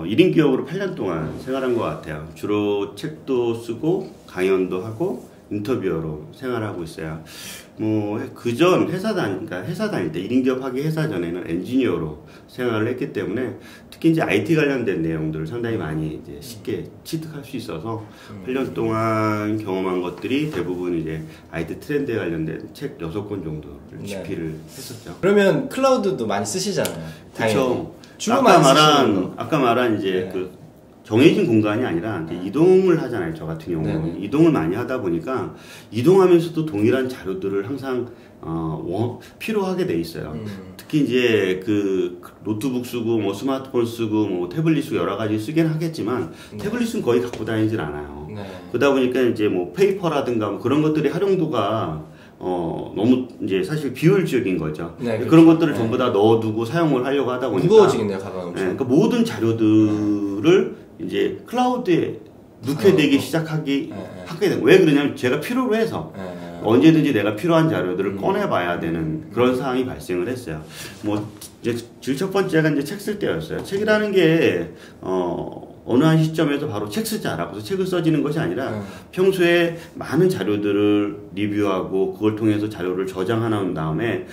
1인 기업으로 8년 동안 생활한 것 같아요. 주로 책도 쓰고 강연도 하고 인터뷰어로 생활하고 있어요. 뭐 그전 그러니까 회사 다닐 때 1인 기업 하기 회사 전에는 엔지니어로 생활을 했기 때문에 특히 이제 IT 관련된 내용들을 상당히 많이 이제 쉽게 취득할 수 있어서 8년 동안 경험한 것들이 대부분 이제 IT 트렌드에 관련된 책 6권 정도를 집필을 했었죠. 그러면 클라우드도 많이 쓰시잖아요. 그렇죠. 주로 아까 말한 이제 그 정해진 공간이 아니라 이제 이동을 하잖아요. 저 같은 경우는 이동을 많이 하다 보니까 이동하면서도 동일한 자료들을 항상 필요하게 돼 있어요. 특히 이제 그 노트북 쓰고 뭐 스마트폰 쓰고 뭐 태블릿 쓰고 여러 가지 쓰긴 하겠지만 태블릿은 거의 갖고 다니질 않아요. 그러다 보니까 이제 뭐 페이퍼라든가 뭐 그런 것들의 활용도가 너무 이제 사실 비효율적인 거죠. 그렇죠. 그런 것들을 전부 다 넣어두고 사용을 하려고 하다 보니까 무거워지겠네요, 가방. 그러니까 모든 자료들을 이제 클라우드에 넣게 되기 하게 된 거예요. 왜 그러냐면 제가 필요로 해서 언제든지 내가 필요한 자료들을 꺼내봐야 되는 그런 상황이 발생을 했어요. 뭐 이제 첫 번째가 이제 책 쓸 때였어요. 책이라는 게 어느 한 시점에서 바로 책 쓰자라고 해서 책을 써지는 것이 아니라 평소에 많은 자료들을 리뷰하고 그걸 통해서 자료를 저장해 놓은 다음에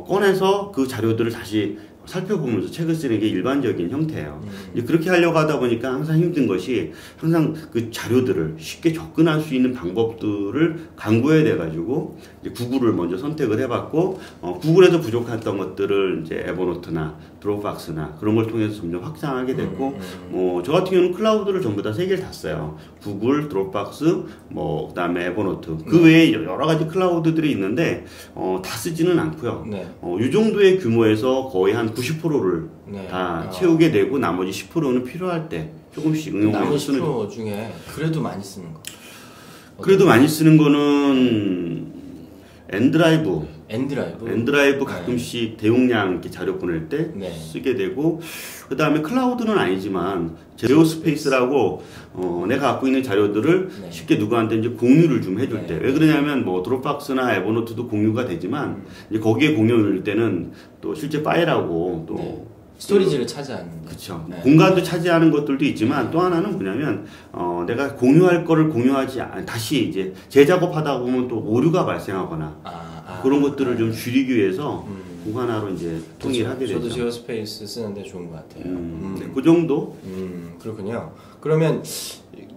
꺼내서 그 자료들을 다시 살펴보면서 책을 쓰는 게 일반적인 형태예요. 이제 그렇게 하려고 하다 보니까 항상 힘든 것이 항상 그 자료들을 쉽게 접근할 수 있는 방법들을 강구해야 돼가지고 이제 구글을 먼저 선택을 해봤고 구글에서 부족했던 것들을 이제 에버노트나 드롭박스나 그런 걸 통해서 점점 확장하게 됐고 뭐 저 같은 경우는 클라우드를 전부 다 3개를 다 써요. 구글, 드롭박스, 뭐 그다음에 에버노트 그 외에 여러 가지 클라우드들이 있는데 다 쓰지는 않고요. 이 정도의 규모에서 거의 한 90%를 다 채우게 되고 나머지 10%는 필요할 때 조금씩 응용해서 쓰는. 나머지 10% 중에 그래도 많이 쓰는 거. 그래도 많이 쓰는 거는 엔드라이브 가끔씩 대용량 이렇게 자료 보낼 때 쓰게 되고 그 다음에 클라우드는 아니지만 제로스페이스라고 내가 갖고 있는 자료들을 쉽게 누구한테 이제 공유를 좀 해줄 때 왜 그러냐면 뭐 드롭박스나 에버노트도 공유가 되지만 이제 거기에 공유를 때는 또 실제 파일하고 또 스토리지를 차지하는. 그렇죠. 공간도 차지하는 것들도 있지만 또 하나는 뭐냐면 내가 공유할 거를 다시 이제 재작업하다 보면 또 오류가 발생하거나 그런 것들을 좀 줄이기 위해서 하나로 이제 통일하게 되죠. 저도 제어스페이스 쓰는데 좋은 것 같아요. 네, 그 정도? 그렇군요. 그러면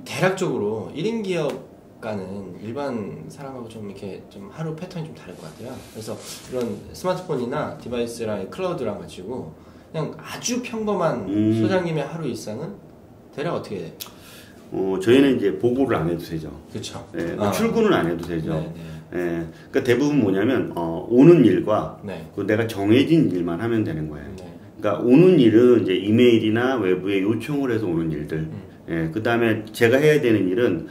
대략적으로 1인 기업가는 일반 사람하고 좀 이렇게 좀 하루 패턴이 좀 다를 것 같아요. 그래서 이런 스마트폰이나 디바이스랑 클라우드랑 가지고 그냥 아주 평범한 소장님의 하루 일상은 대략 어떻게 돼요? 저희는 이제 보고를 안 해도 되죠. 그렇죠. 네, 출근을 안 해도 되죠. 그러니까 대부분 뭐냐면 오는 일과 그 내가 정해진 일만 하면 되는 거예요. 그러니까 오는 일은 이제 이메일이나 외부에 요청을 해서 오는 일들. 그 다음에 제가 해야 되는 일은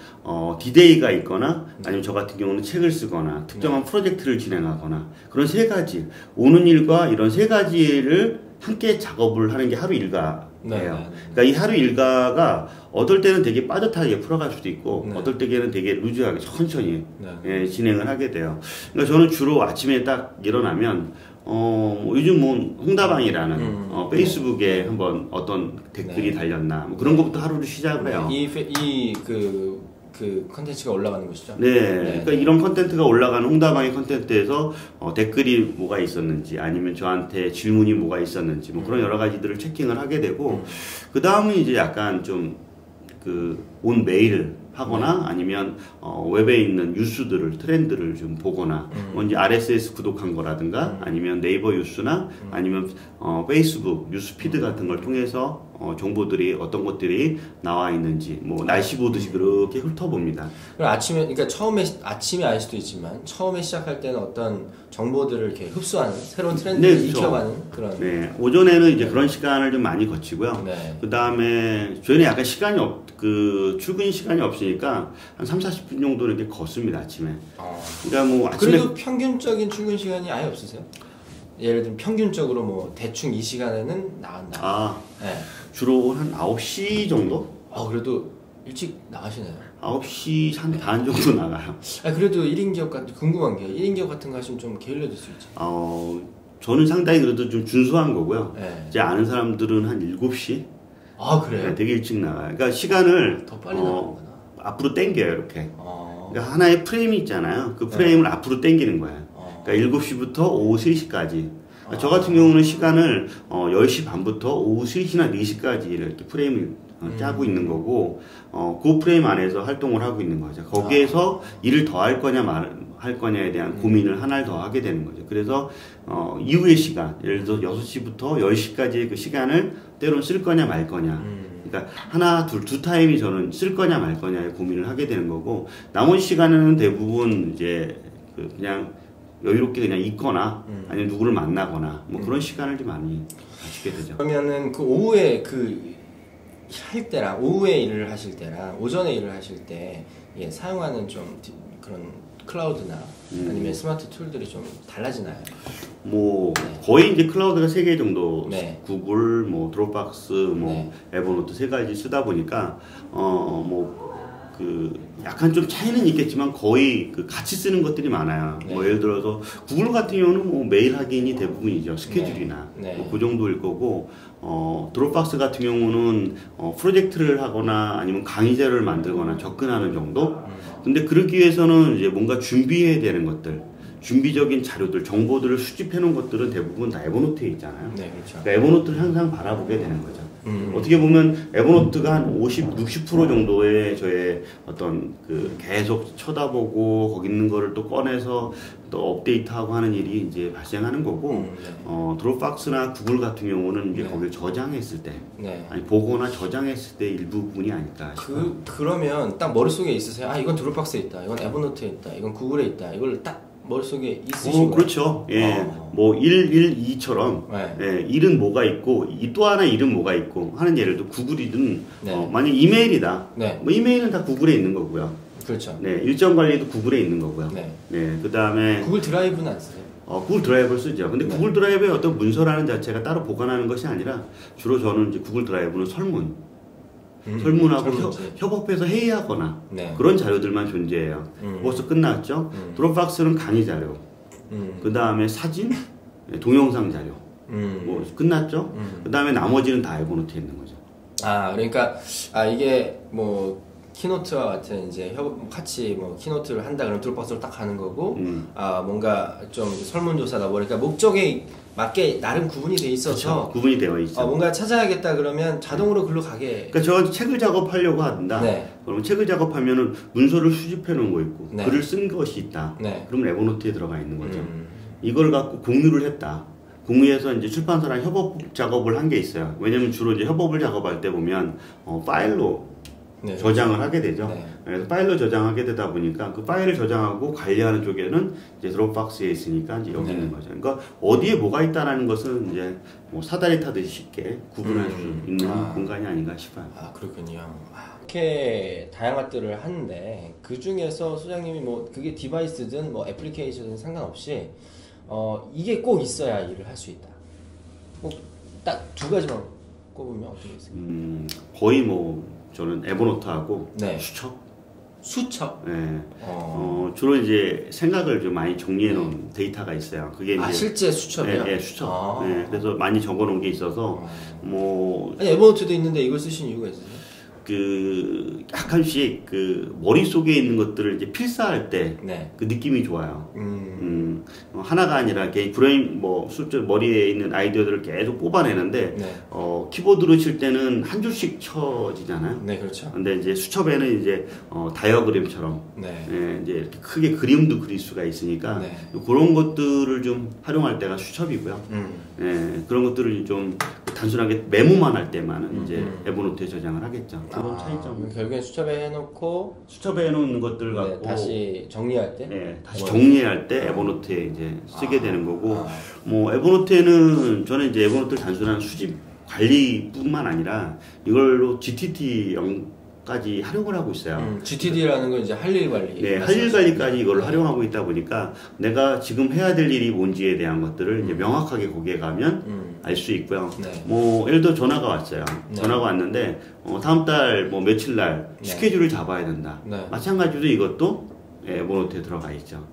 디데이가 있거나 아니면 저 같은 경우는 책을 쓰거나 특정한 프로젝트를 진행하거나 그런 3가지 오는 일과 이런 3가지를 함께 작업을 하는 게 하루 일과예요. 그러니까 이 하루 일과가 어떨 때는 되게 빠듯하게 풀어갈 수도 있고 어떨 때는 되게 루즈하게 천천히 진행을 하게 돼요. 그러니까 저는 주로 아침에 딱 일어나면 요즘 뭐 홍다방이라는 페이스북에 한번 어떤 댓글이 달렸나 뭐 그런 것부터 하루를 시작을 해요. 그 컨텐츠가 올라가는 것이죠. 그러니까 이런 컨텐츠가 올라가는 홍다방의 컨텐츠에서 댓글이 뭐가 있었는지 아니면 저한테 질문이 뭐가 있었는지 뭐 그런 여러 가지들을 체킹을 하게 되고 그 다음은 이제 약간 좀 온 메일을 하거나 아니면 웹에 있는 뉴스들을 트렌드를 좀 보거나 뭐 이제 RSS 구독한 거라든가 아니면 네이버 뉴스나 아니면 페이스북 뉴스 피드 같은 걸 통해서 정보들이 어떤 것들이 나와 있는지 뭐 날씨 보듯이 그렇게 훑어봅니다. 그럼 그러니까 아침에 알 수도 있지만 처음에 시작할 때는 어떤 정보들을 이렇게 흡수하는 새로운 트렌드를 익혀가는 그런. 오전에는 이제 그런 시간을 좀 많이 거치고요. 그 다음에 저희는 약간 출근 시간이 없으니까 한 30-40분 정도는 이렇게 걷습니다 아침에. 그러니까 뭐 아침에. 그래도 평균적인 출근 시간이 아예 없으세요? 예를 들면 평균적으로 뭐 대충 이 시간에는 나간다. 주로 한 9시 정도? 그래도 일찍 나가시네요. 9시 한 반 정도 나가요. 그래도 1인 기업 같은 궁금한 게 1인 기업 같은 거 하시면 좀 게을러질 수 있죠. 저는 상당히 그래도 좀 준수한 거고요. 이제 아는 사람들은 한 7시 아, 그래요? 네, 되게 일찍 나가요. 그러니까 시간을 더 빨리 나가는구나. 앞으로 당겨요, 이렇게. 그러니까 하나의 프레임이 있잖아요. 그 프레임을 앞으로 당기는 거예요. 그러니까 7시부터 오후 3시까지. 그러니까 저 같은 경우는 시간을 10시 반부터 오후 3시나 4시까지 이렇게 프레임을 짜고 있는 거고, 그 프레임 안에서 활동을 하고 있는 거죠. 거기에서 일을 더 할 거냐 할 거냐에 대한 고민을 하나를 더 하게 되는 거죠. 그래서 이후의 시간, 예를 들어서 6시부터 10시까지의 그 시간을 때로는 쓸 거냐 말 거냐. 그러니까 하나, 두 타임이 저는 쓸 거냐 말 거냐에 고민을 하게 되는 거고, 나머지 시간은 대부분 이제 그냥 여유롭게 그냥 있거나 아니면 누구를 만나거나 뭐 그런 시간을 좀 많이 가지게 되죠. 그러면은 그 오후에 할 때랑 오후에 일을 하실 때랑 오전에 일을 하실 때 예, 사용하는 좀 그런 클라우드나 아니면 스마트 툴들이 좀 달라지나요? 뭐 거의 이제 클라우드가 3개 정도, 네. 구글, 뭐 드롭박스, 뭐 에버노트 3가지 쓰다 보니까 약간 좀 차이는 있겠지만 거의 같이 쓰는 것들이 많아요. 뭐 예를 들어서 구글 같은 경우는 뭐 메일 확인이 대부분이죠. 스케줄이나 뭐 그 정도일 거고, 드롭박스 같은 경우는 프로젝트를 하거나 아니면 강의 자료를 만들거나 접근하는 정도. 근데 그러기 위해서는 이제 뭔가 준비해야 되는 것들, 준비적인 자료들, 정보들을 수집해 놓은 것들은 대부분 다 에버노트에 있잖아요. 네, 그렇죠. 그러니까 에버노트를 항상 바라보게 되는 거죠. 어떻게 보면 에버노트가 한 50, 60% 정도의 저의 어떤 계속 쳐다보고 거기 있는 거를 또 꺼내서 또 업데이트하고 하는 일이 이제 발생하는 거고, 드롭박스나 구글 같은 경우는 이제 거기를 저장했을 때, 아니 보거나 저장했을 때 일부분이 아닐까 싶어요. 그러면 딱 머릿속에 있으세요? 아, 이건 드롭박스에 있다, 이건 에버노트에 있다, 이건 구글에 있다, 이걸 딱 머릿속에 있으시고. 그렇죠. 예. 뭐 112처럼 예, 1은 뭐가 있고 또 하나 1은 뭐가 있고 하는, 예를 들어 구글이든 만약 이메일이다. 뭐 이메일은 다 구글에 있는 거고요. 그렇죠. 네, 일정 관리도 구글에 있는 거고요. 네, 그다음에 구글 드라이브는 안 쓰세요? 구글 드라이브를 쓰죠. 근데 구글 드라이브에 어떤 문서라는 자체가 따로 보관하는 것이 아니라 주로 저는 이제 구글 드라이브는 설문하고 협업해서 회의하거나 그런 자료들만 존재해요. 벌써 끝났죠. 드롭박스는 강의 자료, 그 다음에 사진, 동영상 자료, 뭐 끝났죠. 그 다음에 나머지는 다 에버노트에 있는 거죠. 아, 그러니까 이게 뭐 키노트와 같은 이제 같이 뭐 키노트를 한다 그러면 드롭박스로 딱 가는 거고, 뭔가 좀 설문조사다 그러니까 목적에 맞게 나름 구분이 돼 있어서. 그렇죠. 구분이 되어 있죠. 뭔가 찾아야겠다 그러면 자동으로 글로 가게. 그러니까 저 책을 작업하려고 한다. 그러면 책을 작업하면은 문서를 수집해 놓은 거 있고 글을 쓴 것이 있다. 그러면 에버노트에 들어가 있는 거죠. 이걸 갖고 공유를 했다. 공유해서 이제 출판사랑 협업 작업을 한 게 있어요. 왜냐면 주로 이제 협업을 작업할 때 보면 파일로 저장을 하게 되죠. 그래서 파일로 저장하게 되다 보니까 그 파일을 저장하고 관리하는 쪽에는 이제 드롭박스에 있으니까 이제 여기 있는 거죠. 그러니까 어디에 뭐가 있다라는 것은 이제 뭐 사다리 타듯이 쉽게 구분할 수 있는 공간이 아닌가 싶어요. 아, 그렇군요. 이렇게 다양한 것들을 하는데 그 중에서 소장님이 뭐 그게 디바이스든 뭐 애플리케이션은 상관없이 이게 꼭 있어야 일을 할 수 있다. 꼭 딱 두 가지만 꼽으면 어떻게 있어요? 거의 뭐 저는 에버노트하고 수첩. 네. 주로 이제 생각을 좀 많이 정리해 놓은 데이터가 있어요. 그게 이제 실제 수첩이요? 네, 수첩. 네, 그래서 많이 적어 놓은 게 있어서 아니 에버노트도 있는데 이걸 쓰신 이유가 있으세요? 약간씩 머릿속에 있는 것들을 이제 필사할 때 그 느낌이 좋아요. 하나가 아니라 이렇게 브레인 머리에 있는 아이디어들을 계속 뽑아내는데 키보드로 칠 때는 한 줄씩 쳐지잖아요. 네, 그렇죠. 근데 이제 수첩에는 이제 다이어그램처럼 이제 이렇게 크게 그림도 그릴 수가 있으니까 그런 것들을 좀 활용할 때가 수첩이고요. 그런 것들을 좀 단순하게 메모만 할 때만은 이제 에버노트에 저장을 하겠죠. 그런 차이점. 결국엔 수첩에 해놓고 수첩에 해놓는 것들 갖고 다시 정리할 때, 다시 정리할 때 에버노트에 이제 쓰게 되는 거고, 뭐 에버노트에는 저는 이제 에버노트를 단순한 수집 관리뿐만 아니라 이걸로 GTT까지 활용을 하고 있어요. GTD라는 건 이제 할 일 관리. 네, 할 일 관리까지 이걸 활용하고 있다 보니까 내가 지금 해야 될 일이 뭔지에 대한 것들을 이제 명확하게 거기에 가면 알 수 있고요. 뭐 예를 들어 전화가 왔어요. 전화가 왔는데 다음 달 뭐 며칠 날 스케줄을 잡아야 된다. 마찬가지로 이것도 에버노트에 들어가 있죠.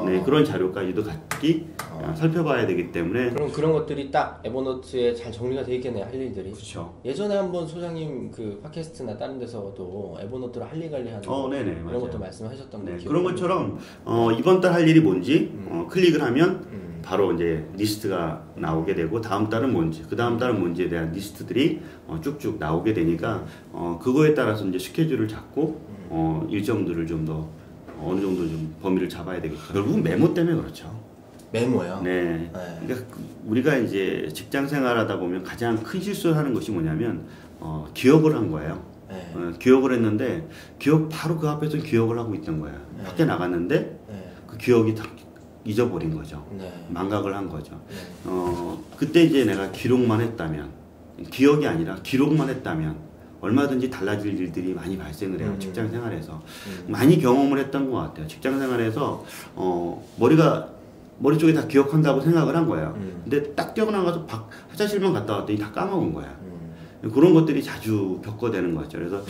네, 그런 자료까지도 같이 살펴봐야 되기 때문에. 그럼 그런 것들이 딱 에버노트에 잘 정리가 돼 있겠네요, 할 일들이. 그렇죠. 예전에 한번 소장님 그 팟캐스트나 다른 데서도 에버노트를 할 일 관리하는 네네, 이런 맞아요. 것도 말씀하셨던 거. 그런 것처럼 이번 달 할 일이 뭔지 클릭을 하면 바로 이제 리스트가 나오게 되고, 다음 달은 뭔지, 그 다음 달은 뭔지에 대한 리스트들이 쭉쭉 나오게 되니까 그거에 따라서 이제 스케줄을 잡고 일정들을 좀 더 어느 정도 좀 범위를 잡아야 되겠죠. 결국은 메모 때문에 그렇죠. 메모요? 네. 그러니까 우리가 이제 직장 생활하다 보면 가장 큰 실수를 하는 것이 뭐냐면 기억을 한 거예요. 네. 기억을 했는데 바로 그 앞에서 기억을 하고 있던 거야. 네. 밖에 나갔는데 네. 그 기억이 다 잊어버린 거죠. 네. 망각을 한 거죠. 네. 그때 이제 내가 기록만 했다면, 기억이 아니라 기록만 했다면 얼마든지 달라질 일들이 많이 발생을 해요. 직장 생활에서 많이 경험을 했던 것 같아요. 직장 생활에서 머릿속에 다 기억한다고 생각을 한 거예요. 근데 딱 뛰어나가서 화장실만 갔다 왔더니 다 까먹은 거야. 그런 것들이 자주 겪어대는 거죠. 그래서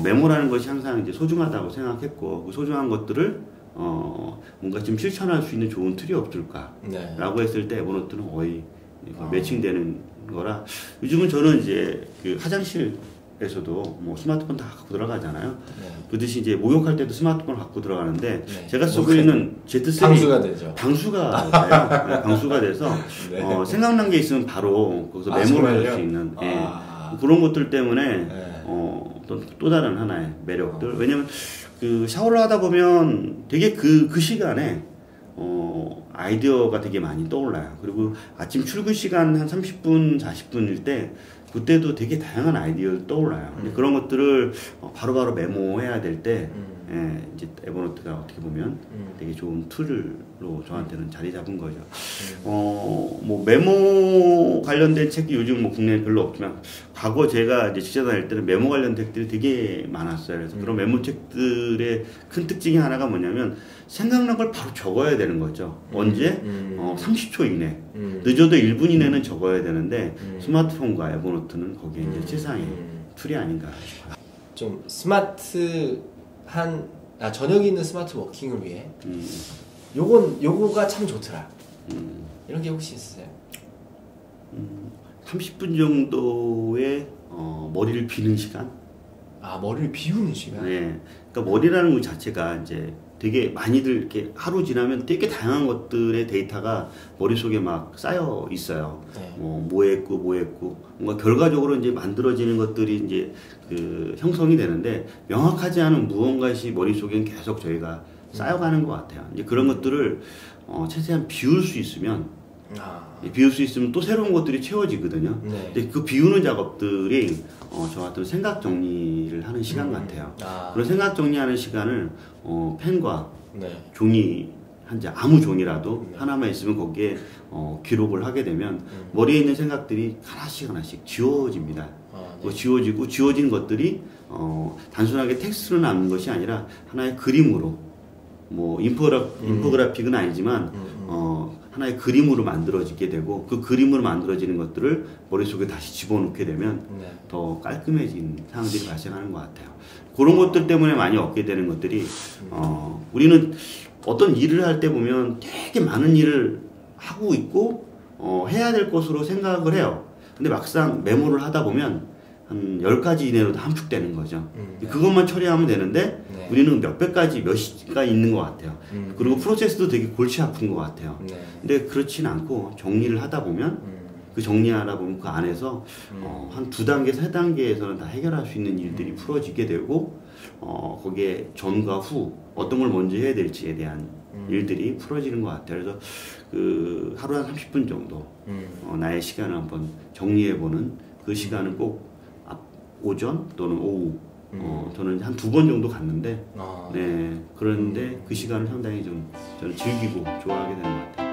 메모라는 것이 항상 이제 소중하다고 생각했고, 그 소중한 것들을 뭔가 좀 실천할 수 있는 좋은 툴이 없을까라고 했을 때 에버노트는 거의 매칭되는 거라. 요즘은 저는 이제 그 화장실에서도 뭐 스마트폰 다 갖고 들어가잖아요. 그듯이 이제 목욕할 때도 스마트폰을 갖고 들어가는데 제가 쓰고 있는 Z3 방수가 되죠. 방수가 돼요. 네, 방수가 돼서 생각난 게 있으면 바로 거기서 메모를 할 수 있는 그런 것들 때문에 또 다른 하나의 매력들. 왜냐면 그 샤워를 하다 보면 되게 그 시간에 아이디어가 되게 많이 떠올라요. 그리고 아침 출근 시간 한 30분, 40분일 때 그때도 되게 다양한 아이디어가 떠올라요. 근데 그런 것들을 바로바로 메모해야 될 때 이제 에버노트가 어떻게 보면 되게 좋은 툴로 저한테는 자리 잡은 거죠. 뭐 메모 관련된 책이 요즘 뭐 국내에 별로 없지만 과거 제가 이제 직장 다닐 때는 메모 관련 책들이 되게 많았어요. 그래서 그런 메모 책들의 큰 특징이 하나가 뭐냐면 생각난 걸 바로 적어야 되는 거죠. 언제? 30초 이내. 늦어도 1분 이내는 적어야 되는데 스마트폰과 에버노트는 거기에 이제 최상의 툴이 아닌가 싶어요. 좀 저녁이 있는 스마트 워킹을 위해 요거가 참 좋더라. 이런 게 혹시 있으세요? 30분 정도의 머리를 비는 시간? 머리를 비우는 시간? 네. 그러니까 머리라는 것 자체가 이제 되게 많이들 이렇게 하루 지나면 되게 다양한 것들의 데이터가 머릿속에 막 쌓여 있어요. 뭐 했고 뭔가 결과적으로 이제 만들어지는 것들이 이제 그 형성이 되는데 명확하지 않은 무언가시 머릿속엔 계속 저희가 쌓여가는 것 같아요. 이제 그런 것들을 최대한 비울 수 있으면 또 새로운 것들이 채워지거든요. 근데 그 비우는 작업들이 저 같은 생각 정리를 하는 시간 같아요. 그런 생각 정리하는 시간을 펜과 종이 한 장, 아무 종이라도 하나만 있으면 거기에 기록을 하게 되면 머리에 있는 생각들이 하나씩 지워집니다. 지워진 것들이 단순하게 텍스트로 남는 것이 아니라 하나의 그림으로, 뭐 인포그래픽은 아니지만 하나의 그림으로 만들어지게 되고, 그 그림으로 만들어지는 것들을 머릿속에 다시 집어넣게 되면 더 깔끔해진 상황들이 발생하는 것 같아요. 그런 것들 때문에 많이 얻게 되는 것들이 우리는 어떤 일을 할 때 보면 되게 많은 일을 하고 있고 해야 될 것으로 생각을 해요. 근데 막상 메모를 하다 보면 한 10가지 이내로도 함축되는 거죠. 그것만 처리하면 되는데 우리는 몇백 가지, 몇가 있는 것 같아요. 그리고 프로세스도 되게 골치 아픈 것 같아요. 근데 그렇진 않고 정리를 하다 보면 그 정리하다 보면 그 안에서 한 2단계, 3단계에서는 다 해결할 수 있는 일들이 풀어지게 되고 거기에 전과 후 어떤 걸 먼저 해야 될지에 대한 일들이 풀어지는 것 같아요. 그래서 그 하루 한 30분 정도 나의 시간을 한번 정리해보는 그 시간은 꼭 오전 또는 오후 저는 한 2번 정도 갔는데 그런데 그 시간을 상당히 좀 저는 즐기고 좋아하게 되는 것 같아요.